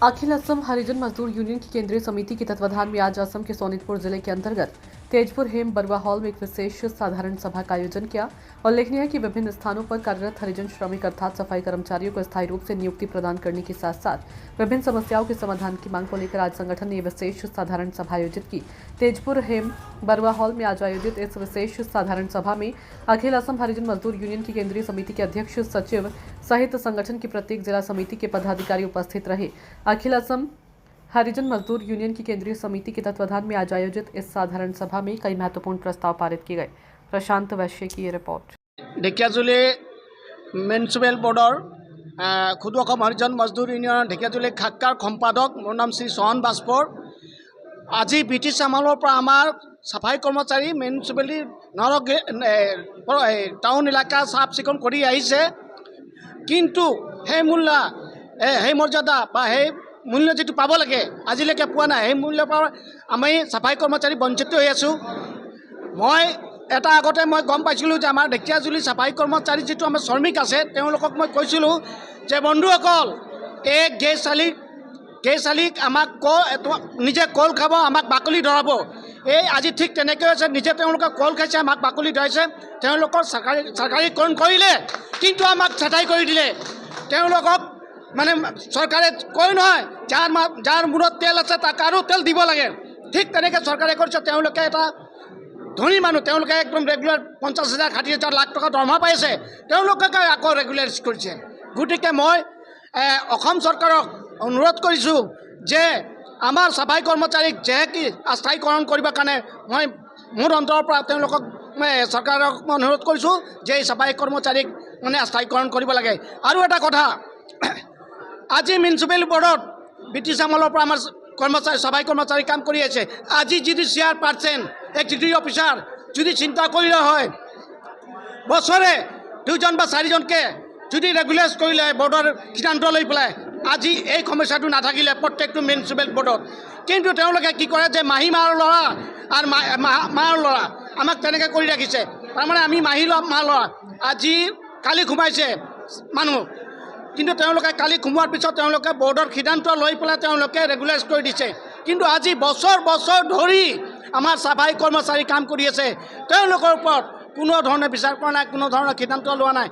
अखिल असम हरिजन मजदूर यूनियन की केंद्रीय समिति के तत्वाधान में आज असम के सोनितपुर जिले के अंतर्गत तेजपुर हेम बरुआ हॉल में एक विशेष साधारण सभा का आयोजन किया। उल्लेखनीय है कि विभिन्न स्थानों पर कार्यरत हरिजन श्रमिक अर्थात सफाई कर्मचारियों को स्थायी रूप से नियुक्ति प्रदान करने के साथ साथ विभिन्न समस्याओं के समाधान की मांग को लेकर आज संगठन ने विशेष साधारण सभा आयोजित की। तेजपुर हेम बरुआ हॉल में आज आयोजित इस विशेष साधारण सभा में अखिल असम हरिजन मजदूर यूनियन की केंद्रीय समिति के अध्यक्ष सचिव सहित संगठन की प्रत्येक जिला समिति के पदाधिकारी उपस्थित रहे। अखिल असम हरिजन मजदूर यूनियन की केंद्रीय समिति के तत्वाधान में आज आयोजित इस साधारण सभा में कई महत्वपूर्ण प्रस्ताव पारित किए गए। प्रशांत वैश्य की ये रिपोर्ट। ढेकियाजुली म्यूनिसिपल बोर्डर खुद असम हरिजन मजदूर यूनियन ढेकियाजुली खाक्कार सम्पादक मोर नाम श्री सोहन बाजपर। आज ब्रिटिश आमाলৰ পৰা আমাৰ सफाई कर्मचारी म्यूनिसिपालिटी टाउन एलेका साफ चिकन কৰি আহিছে, কিন্তু সেই মূল্য সেই মৰ্যাদা বা সেই মূল্য যেটো পাব লাগে আজিলৈকে পোৱা নাই। সেই মূল্যৰ পৰা আমি সাফাই কৰ্মচাৰী বঞ্চিত হৈ আছো। মই এটা আগতে মই গম পাইছিলোঁ যে আমাৰ ঢেকিয়াজুলি সাফাই কৰ্মচাৰী যেটো আমাৰ শ্ৰমিক আছে তেওঁলোকক মই কৈছিলোঁ যে বন্ধুসকল এই গেছ চালিক আমাক নিজে কল খাব, আমাক বাকলি ধৰাব। এই আজি ঠিক তেনেকৈ আছে, নিজে তেওঁলোকে কল খাইছে, আমাক বাকলি ধৰাইছে। তেওঁলোকৰ চৰকাৰীকৰণ কৰিলে কিন্তু আমাক ছাঁটাই কৰি দিলে। তেওঁলোকক মানে চৰকাৰে কয় নহয় যাৰ মূৰত তেল আছে তাক আৰু তেল দিব লাগে, ঠিক তেনেকৈ চৰকাৰে কৰিছে। তেওঁলোকে এটা ধনী মানুহ, তেওঁলোকে একদম ৰেগুলাৰ 50,000 60,000 লাখ টকা দৰমহা পাইছে, তেওঁলোকে আকৌ ৰেগুলাৰাইজ কৰিছে। গতিকে মই অসম চৰকাৰক অনুৰোধ কৰিছোঁ যে আমাৰ সাফাই কৰ্মচাৰীক যেকি স্থায়ীকৰণ কৰিবৰ কাৰণে মই মোৰ অন্তৰৰ পৰা তেওঁলোকক চৰকাৰক অনুৰোধ কৰিছোঁ যে এই সাফাই কৰ্মচাৰীক মানে স্থায়ীকৰণ কৰিব লাগে। আৰু এটা কথা, আজি মিউনিচিপেল বৰ্ডত ব্ৰিটিছ আমলৰ পৰা আমাৰ কৰ্মচাৰী সবাই কৰ্মচাৰী কাম কৰি আছে। আজি যদি চেয়াৰপাৰ্চন এক্সিকিউটিভ অফিচাৰ যদি চিন্তা কৰিলে হয় বছৰে 2জন বা 4জনকে যদি ৰেগুলাৰাইজ কৰিলে বৰ্ডৰ সিদ্ধান্ত লৈ পেলাই আজি এই সমস্যাটো নাথাকিলে প্ৰত্যেকটো মিউনিচিপেল বৰ্ডত। কিন্তু তেওঁলোকে কি কৰে যে মাহী মাৰ ল'ৰা আৰু মাৰ ল'ৰা আমাক তেনেকৈ কৰি ৰাখিছে। তাৰমানে আমি মাহী মাৰ ল'ৰা আজি কালি সোমাইছে মানুহ, কিন্তু তেওঁলোকে কালি সোমোৱাৰ পিছত তেওঁলোকে বৰ্ডৰ সিদ্ধান্ত লৈ পেলাই তেওঁলোকে ৰেগুলাৰাইজ কৰি দিছে। কিন্তু আজি বছৰ ধৰি আমাৰ সাফাই কৰ্মচাৰী কাম কৰি আছে, তেওঁলোকৰ ওপৰত কোনো ধৰণে বিচাৰ কৰা নাই, কোনো ধৰণৰ সিদ্ধান্ত লোৱা নাই।